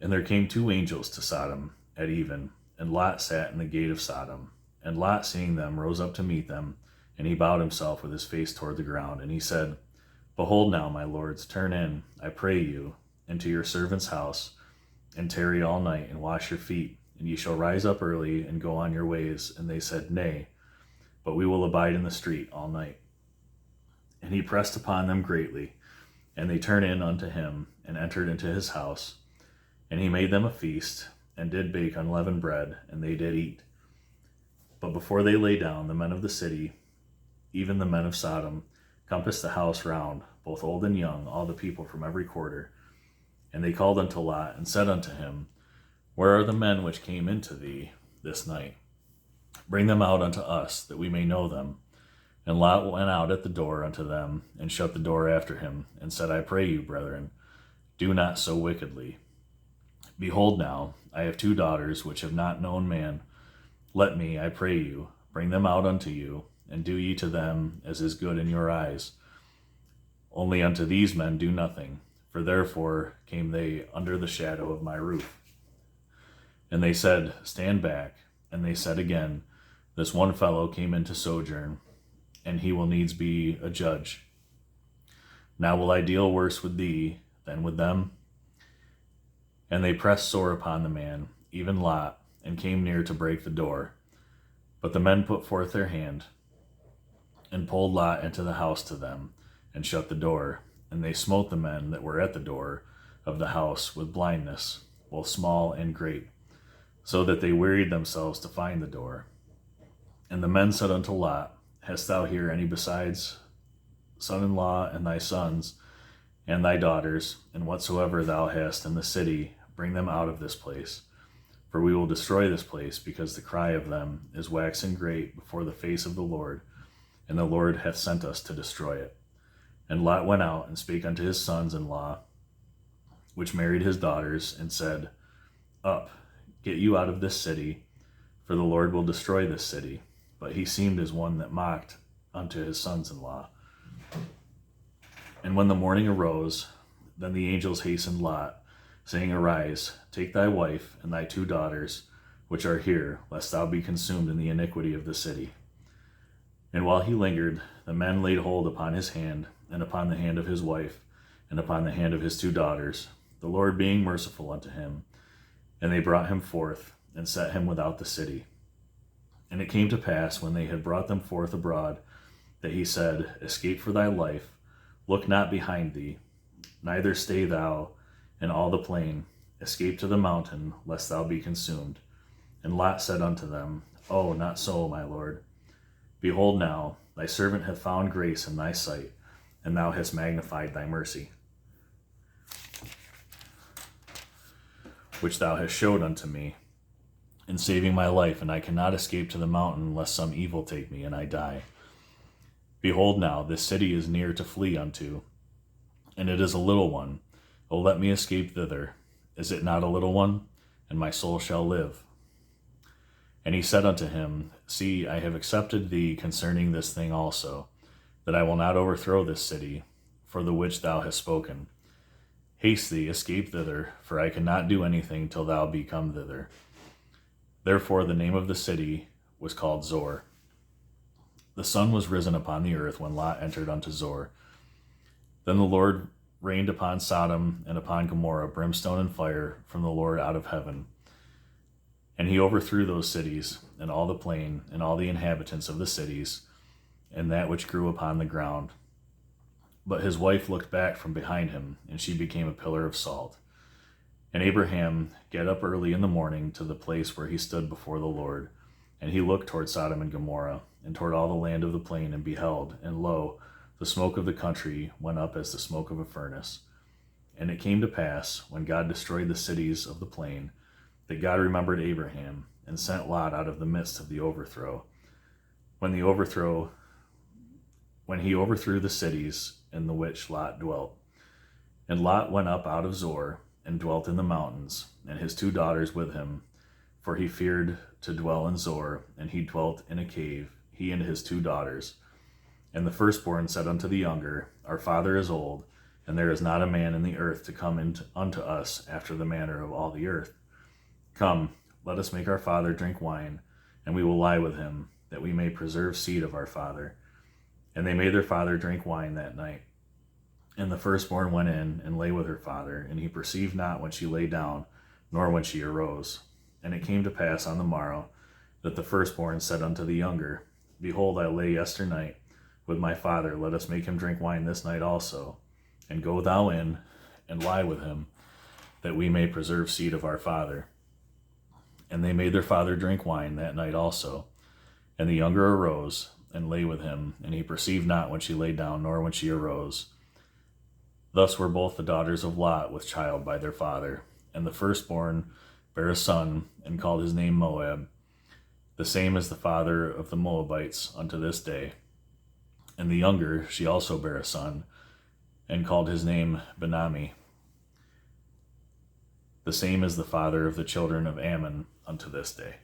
And there came two angels to Sodom at even, and Lot sat in the gate of Sodom. And Lot, seeing them, rose up to meet them, and he bowed himself with his face toward the ground. And he said, Behold now, my lords, turn in, I pray you, into your servant's house, and tarry all night, and wash your feet, and ye shall rise up early, and go on your ways. And they said, Nay, but we will abide in the street all night. And he pressed upon them greatly, and they turned in unto him, and entered into his house. And he made them a feast, and did bake unleavened bread, and they did eat. But before they lay down, the men of the city, even the men of Sodom, compassed the house round, both old and young, all the people from every quarter. And they called unto Lot, and said unto him, Where are the men which came into thee this night? Bring them out unto us, that we may know them. And Lot went out at the door unto them, and shut the door after him, and said, I pray you, brethren, do not so wickedly. Behold now, I have two daughters which have not known man. Let me, I pray you, bring them out unto you, and do ye to them as is good in your eyes. Only unto these men do nothing, for therefore came they under the shadow of my roof. And they said, Stand back. And they said again, This one fellow came in to sojourn, and he will needs be a judge. Now will I deal worse with thee than with them? And they pressed sore upon the man, even Lot, and came near to break the door. But the men put forth their hand, and pulled Lot into the house to them, and shut the door. And they smote the men that were at the door of the house with blindness, both small and great, so that they wearied themselves to find the door. And the men said unto Lot, Hast thou here any besides son-in-law and thy sons, and thy daughters, and whatsoever thou hast in the city, bring them out of this place. For we will destroy this place, because the cry of them is waxen great before the face of the Lord, and the Lord hath sent us to destroy it. And Lot went out and spake unto his sons-in-law, which married his daughters, and said, Up, get you out of this city, for the Lord will destroy this city. But he seemed as one that mocked unto his sons-in-law. And when the morning arose, then the angels hastened Lot, saying, Arise, take thy wife and thy two daughters, which are here, lest thou be consumed in the iniquity of the city. And while he lingered, the men laid hold upon his hand, and upon the hand of his wife, and upon the hand of his two daughters, the Lord being merciful unto him. And they brought him forth, and set him without the city. And it came to pass, when they had brought them forth abroad, that he said, Escape for thy life, look not behind thee, neither stay thou in all the plain, escape to the mountain, lest thou be consumed. And Lot said unto them, Oh, not so, my lord. Behold now, thy servant hath found grace in thy sight, and thou hast magnified thy mercy, which thou hast showed unto me, in saving my life, and I cannot escape to the mountain, lest some evil take me, and I die. Behold now, this city is near to flee unto, and it is a little one. O let me escape thither. Is it not a little one? And my soul shall live. And he said unto him, See, I have accepted thee concerning this thing also, that I will not overthrow this city, for the which thou hast spoken. Haste thee, escape thither, for I cannot do anything till thou be come thither. Therefore the name of the city was called Zor. The sun was risen upon the earth when Lot entered unto Zor. Then the Lord rained upon Sodom and upon Gomorrah brimstone and fire from the Lord out of heaven. And he overthrew those cities, and all the plain, and all the inhabitants of the cities, and that which grew upon the ground. But his wife looked back from behind him, and she became a pillar of salt. And Abraham got up early in the morning to the place where he stood before the Lord. And he looked toward Sodom and Gomorrah, and toward all the land of the plain, and beheld, and lo, the smoke of the country went up as the smoke of a furnace. And it came to pass, when God destroyed the cities of the plain, that God remembered Abraham, and sent Lot out of the midst of the overthrow. When he overthrew the cities in the which Lot dwelt. And Lot went up out of Zor, and dwelt in the mountains, and his two daughters with him, for he feared to dwell in Zor, and he dwelt in a cave, he and his two daughters. And the firstborn said unto the younger, Our father is old, and there is not a man in the earth to come unto us after the manner of all the earth. Come, let us make our father drink wine, and we will lie with him, that we may preserve seed of our father. And they made their father drink wine that night. And the firstborn went in and lay with her father, and he perceived not when she lay down, nor when she arose. And it came to pass on the morrow, that the firstborn said unto the younger, Behold, I lay yesternight with my father, let us make him drink wine this night also. And go thou in, and lie with him, that we may preserve seed of our father. And they made their father drink wine that night also. And the younger arose, and lay with him, and he perceived not when she lay down, nor when she arose. Thus were both the daughters of Lot with child by their father. And the firstborn bare a son, and called his name Moab. The same is the father of the Moabites unto this day. And the younger, she also bare a son, and called his name Benami. The same is the father of the children of Ammon unto this day.